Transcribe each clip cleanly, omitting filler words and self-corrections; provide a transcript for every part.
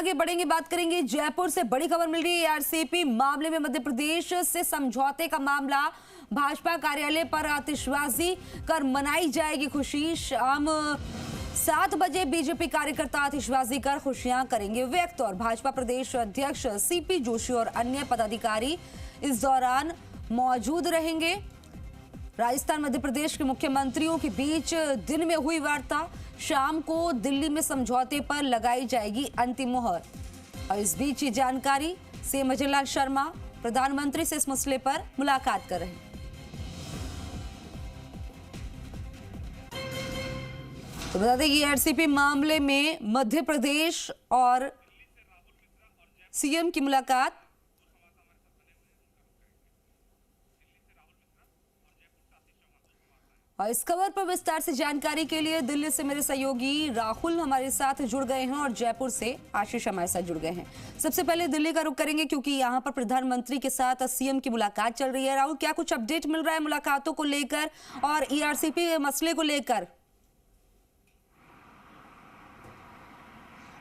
आगे बढ़ेंगे, बात करेंगे जयपुर से। बड़ी खबर मिल रही है एआरसीपी मामले में। मध्य प्रदेश से समझौते का मामला, भाजपा कार्यालय पर आतिशबाजी कर मनाई जाएगी खुशी। शाम 7 बजे बीजेपी कार्यकर्ता आतिशबाजी कर खुशियां करेंगे व्यक्त, और भाजपा प्रदेश अध्यक्ष सीपी जोशी और अन्य पदाधिकारी इस दौरान मौजूद रहेंगे। राजस्थान मध्य प्रदेश के मुख्यमंत्रियों के बीच दिन में हुई वार्ता, शाम को दिल्ली में समझौते पर लगाई जाएगी अंतिम मुहर। और इस बीच ये जानकारी सीएम अजय लाल शर्मा प्रधानमंत्री से इस मसले पर मुलाकात कर रहे हैं। तो बता दें कि एआरसीपी मामले में मध्य प्रदेश और सीएम की मुलाकात। और इस खबर पर विस्तार से जानकारी के लिए दिल्ली से मेरे सहयोगी राहुल हमारे साथ जुड़ गए हैं और जयपुर से आशीष हमारे साथ जुड़ गए हैं। सबसे पहले दिल्ली का रुख करेंगे क्योंकि यहां पर प्रधानमंत्री के साथ सीएम की मुलाकात चल रही है। राहुल, क्या कुछ अपडेट मिल रहा है मुलाकातों को लेकर और ईआरसीपी मसले को लेकर?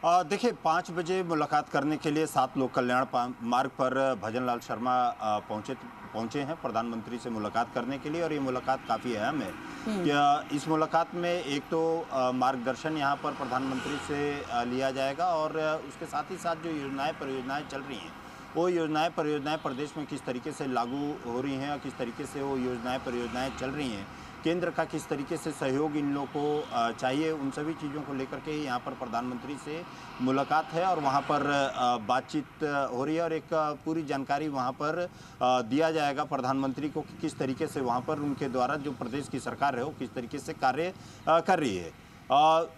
देखिए, 5 बजे मुलाकात करने के लिए 7 लोक कल्याण मार्ग पर भजन लाल शर्मा पहुंचे हैं प्रधानमंत्री से मुलाकात करने के लिए। और ये मुलाकात काफ़ी अहम है कि इस मुलाकात में एक तो मार्गदर्शन यहां पर प्रधानमंत्री से लिया जाएगा, और उसके साथ ही साथ जो परियोजनाएं चल रही हैं, वो परियोजनाएं प्रदेश में किस तरीके से लागू हो रही हैं और किस तरीके से वो परियोजनाएं चल रही हैं, केंद्र का किस तरीके से सहयोग इन लोगों को चाहिए, उन सभी चीज़ों को लेकर के यहाँ पर प्रधानमंत्री से मुलाकात है और वहाँ पर बातचीत हो रही है। और एक पूरी जानकारी वहाँ पर दिया जाएगा प्रधानमंत्री को कि किस तरीके से वहाँ पर उनके द्वारा जो प्रदेश की सरकार है वो किस तरीके से कार्य कर रही है।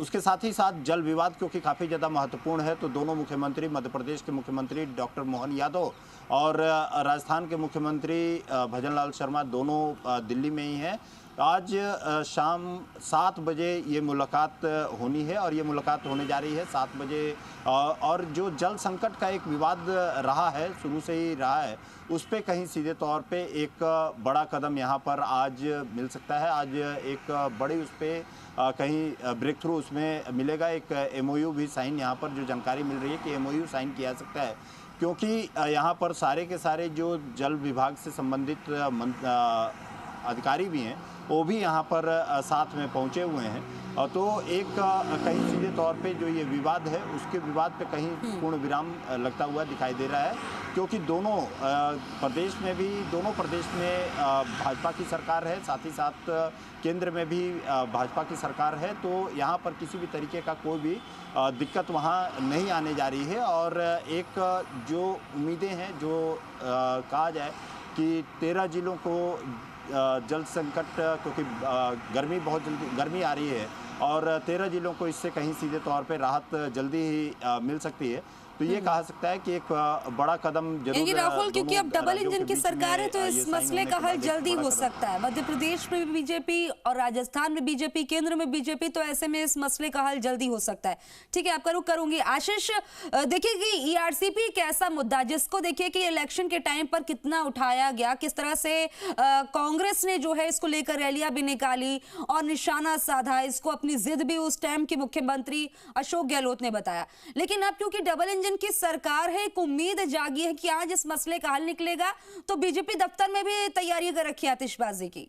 उसके साथ ही साथ जल विवाद क्योंकि काफ़ी ज़्यादा महत्वपूर्ण है, तो दोनों मुख्यमंत्री, मध्य प्रदेश के मुख्यमंत्री डॉक्टर मोहन यादव और राजस्थान के मुख्यमंत्री भजन लाल शर्मा दोनों दिल्ली में ही हैं। आज शाम 7 बजे ये मुलाकात होनी है और ये मुलाकात होने जा रही है 7 बजे। और जो जल संकट का एक विवाद रहा है, शुरू से ही रहा है, उस पे कहीं सीधे तौर पे एक बड़ा कदम यहाँ पर आज मिल सकता है। आज एक बड़ी उस पर कहीं ब्रेक थ्रू उसमें मिलेगा। एक MOU भी साइन, यहाँ पर जो जानकारी मिल रही है कि MOU साइन किया जा सकता है, क्योंकि यहाँ पर सारे के सारे जो जल विभाग से संबंधित अधिकारी भी हैं, वो भी यहाँ पर साथ में पहुँचे हुए हैं। तो एक कहीं सीधे तौर पे जो ये विवाद है, उसके विवाद पे कहीं पूर्ण विराम लगता हुआ दिखाई दे रहा है, क्योंकि दोनों प्रदेश में भाजपा की सरकार है, साथ ही साथ केंद्र में भी भाजपा की सरकार है। तो यहाँ पर किसी भी तरीके का कोई भी दिक्कत वहाँ नहीं आने जा रही है। और एक जो उम्मीदें हैं, जो कहा जाए कि 13 जिलों को जल संकट, क्योंकि बहुत जल्दी गर्मी आ रही है और 13 जिलों को इससे कहीं सीधे तौर पे राहत जल्दी ही मिल सकती है। तो ये कहा सकता है कि एक बड़ा कदम जरूर राहुल, क्योंकि अब डबल इंजन की सरकार है तो इस मसले का हल जल्दी हो सकता है। मध्य प्रदेश में भी बीजेपी और राजस्थान में बीजेपी, केंद्र में बीजेपी, तो ऐसे में इस मसले का हल जल्दी हो सकता है। ठीक है, आपका रुख करूंगी। आशीष, देखिए कि ईआरसीपी एक ऐसा मुद्दा जिसको देखिए कि इलेक्शन के टाइम पर कितना उठाया गया, किस तरह से कांग्रेस ने जो है इसको लेकर रैलियां भी निकाली और निशाना साधा, इसको अपनी जिद भी उस टाइम के मुख्यमंत्री अशोक गहलोत ने बताया। लेकिन अब क्योंकि डबल इंजन की सरकार है, एक उम्मीद जागी है कि आज इस मसले का हल निकलेगा, तो बीजेपी दफ्तर में भी तैयारी कर रखी है आतिशबाजी की।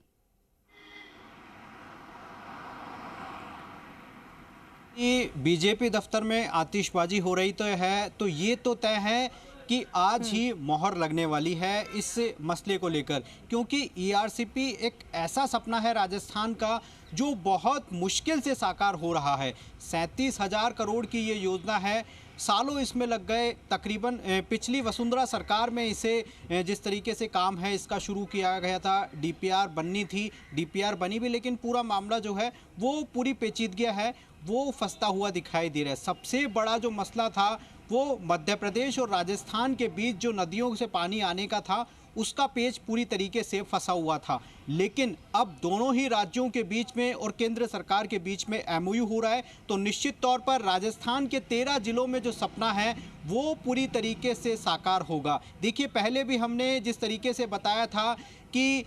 बीजेपी दफ्तर में आतिशबाजी हो रही तो ये तो तय है कि आज ही मोहर लगने वाली है इस मसले को लेकर, क्योंकि ईआरसीपी एक ऐसा सपना है राजस्थान का जो बहुत मुश्किल से साकार हो रहा है। 37,000 करोड़ की ये योजना है, सालों इसमें लग गए। तकरीबन पिछली वसुंधरा सरकार में इसे जिस तरीके से काम है इसका शुरू किया गया था, DPR बननी थी, DPR बनी भी, लेकिन पूरा मामला जो है वो पूरी पेचीदगियां है, वो फंसता हुआ दिखाई दे रहा है। सबसे बड़ा जो मसला था वो मध्य प्रदेश और राजस्थान के बीच जो नदियों से पानी आने का था, उसका पेच पूरी तरीके से फंसा हुआ था। लेकिन अब दोनों ही राज्यों के बीच में और केंद्र सरकार के बीच में MOU हो रहा है, तो निश्चित तौर पर राजस्थान के 13 जिलों में जो सपना है वो पूरी तरीके से साकार होगा। देखिए, पहले भी हमने जिस तरीके से बताया था कि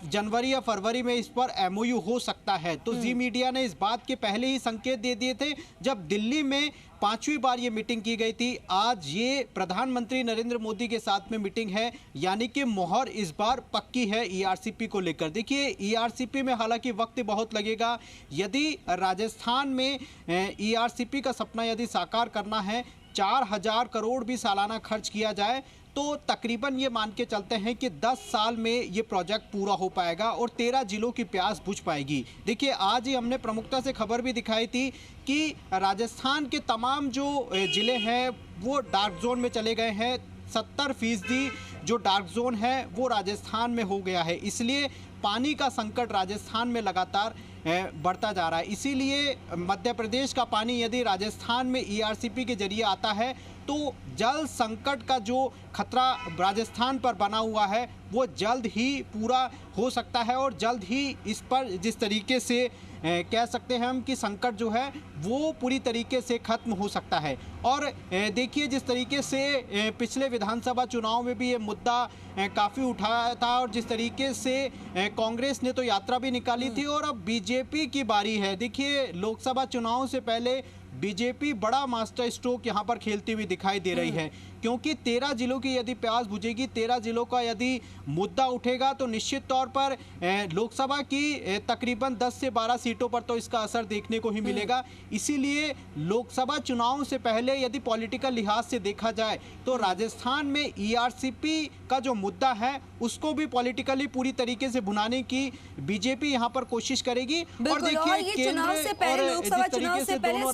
जनवरी या फरवरी में इस पर MOU हो सकता है, तो जी मीडिया ने इस बात के पहले ही संकेत दे दिए थे जब दिल्ली में 5वीं बार ये मीटिंग की गई थी। आज ये प्रधानमंत्री नरेंद्र मोदी के साथ में मीटिंग है, यानी कि मोहर इस बार पक्की है ERCP को लेकर। देखिए, ERCP में हालांकि वक्त बहुत लगेगा। यदि राजस्थान में ERCP का सपना यदि साकार करना है, 4000 करोड़ भी सालाना खर्च किया जाए तो तकरीबन ये मान के चलते हैं कि 10 साल में ये प्रोजेक्ट पूरा हो पाएगा और 13 जिलों की प्यास बुझ पाएगी। देखिए, आज ही हमने प्रमुखता से खबर भी दिखाई थी कि राजस्थान के तमाम जो जिले हैं वो डार्क जोन में चले गए हैं। 70% जो डार्क जोन है वो राजस्थान में हो गया है, इसलिए पानी का संकट राजस्थान में लगातार बढ़ता जा रहा है। इसीलिए मध्य प्रदेश का पानी यदि राजस्थान में ERCP के जरिए आता है तो जल संकट का जो खतरा राजस्थान पर बना हुआ है वो जल्द ही पूरा हो सकता है और जल्द ही इस पर जिस तरीके से कह सकते हैं हम कि संकट जो है वो पूरी तरीके से खत्म हो सकता है। और देखिए, जिस तरीके से पिछले विधानसभा चुनाव में भी ये मुद्दा काफ़ी उठाया था और जिस तरीके से कांग्रेस ने तो यात्रा भी निकाली थी और अब बीजेपी की बारी है। देखिए, लोकसभा चुनाव से पहले बीजेपी बड़ा मास्टर स्ट्रोक यहाँ पर खेलती हुई दिखाई दे रही है, क्योंकि 13 जिलों की यदि प्यास बुझेगी, 13 जिलों का यदि मुद्दा उठेगा तो निश्चित तौर पर लोकसभा की तकरीबन 10 से 12 सीटों पर तो इसका असर देखने को ही मिलेगा। इसीलिए लोकसभा चुनाव से पहले यदि पॉलिटिकल लिहाज से देखा जाए तो राजस्थान में ERCP का जो मुद्दा है उसको भी पॉलिटिकली पूरी तरीके से भुनाने की बीजेपी यहाँ पर कोशिश करेगी। और देखिए, चुनाव से पहले, लोकसभा चुनाव से पहले